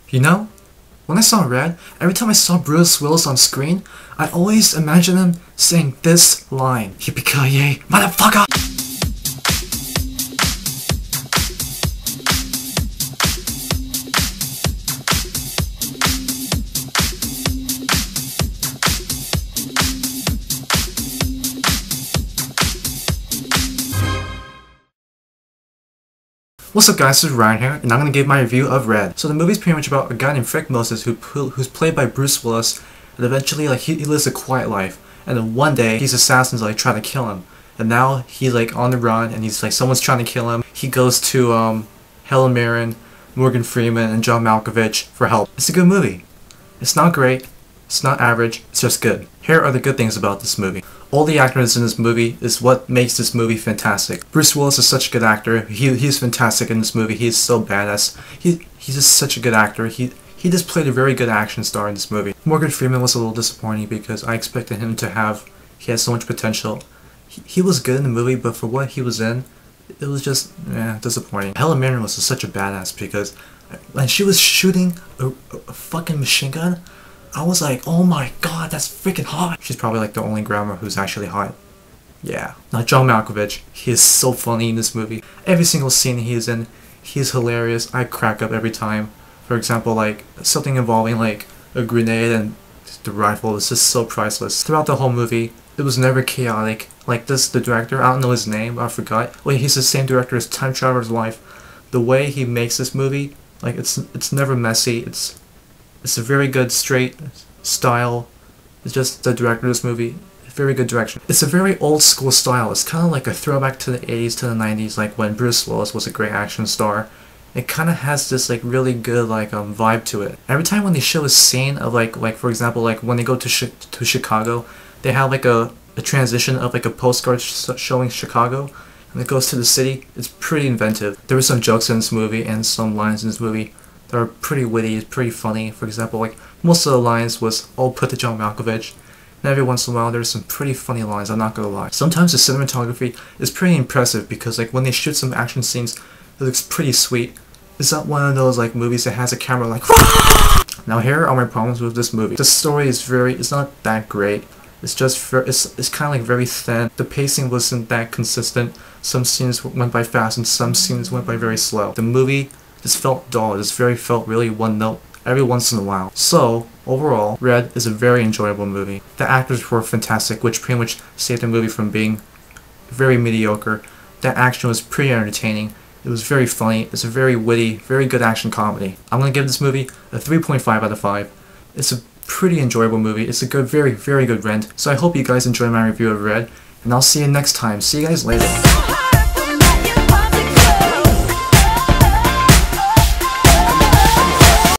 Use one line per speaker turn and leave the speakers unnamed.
You know, when I saw Red, every time I saw Bruce Willis on screen, I always imagined him saying this line, "Yippee-ki-yay, motherfucker!" What's up guys, this is Ryan here, and I'm going to give my review of Red. So the movie's pretty much about a guy named Frank Moses who's played by Bruce Willis, and eventually he lives a quiet life, and then one day these assassins try to kill him, and now he's on the run, and he's someone's trying to kill him. He goes to Helen Mirren, Morgan Freeman, and John Malkovich for help. It's a good movie. It's not great, it's not average, it's just good. Here are the good things about this movie. All the actors in this movie is what makes this movie fantastic. Bruce Willis is such a good actor. He's fantastic in this movie. He's so badass. He's just such a good actor. He just played a very good action star in this movie. Morgan Freeman was a little disappointing because I expected him to he had so much potential. He was good in the movie, but for what he was in, it was just disappointing. Helen Mirren was such a badass because when she was shooting a fucking machine gun, I was like, oh my god, that's freaking hot. She's probably the only grandma who's actually hot. Yeah. Now John Malkovich, he is so funny in this movie. Every single scene he is in, he's hilarious. I crack up every time. For example, something involving a grenade and the rifle is just so priceless. Throughout the whole movie, it was never chaotic. The director, I don't know his name, I forgot. Wait, he's the same director as Time Traveler's Wife. The way he makes this movie, it's never messy. It's a very good straight style. It's just the director of this movie. Very good direction. It's a very old school style. It's kind of like a throwback to the 80s to the 90s, when Bruce Willis was a great action star. It kind of has this really good vibe to it. Every time when they show a scene of for example when they go to Chicago, they have a transition of a postcard showing Chicago, and it goes to the city. It's pretty inventive. There were some jokes in this movie and some lines in this movie that are pretty witty, it's pretty funny. For example, most of the lines was all put to John Malkovich, and every once in a while there's some pretty funny lines, I'm not gonna lie. Sometimes the cinematography is pretty impressive because when they shoot some action scenes, it looks pretty sweet. It's not one of those movies that has a camera Now here are my problems with this movie. The story is it's not that great. It's just it's kind of very thin. The pacing wasn't that consistent. Some scenes went by fast and some scenes went by very slow. The movie just felt dull. It just felt really one note every once in a while. So overall, Red is a very enjoyable movie. The actors were fantastic, which pretty much saved the movie from being very mediocre. The action was pretty entertaining. It was very funny. It's a very witty, very good action comedy. I'm gonna give this movie a 3.5 out of 5. It's a pretty enjoyable movie. It's a good, very, very good rent. So I hope you guys enjoy my review of Red, and I'll see you next time. See you guys later.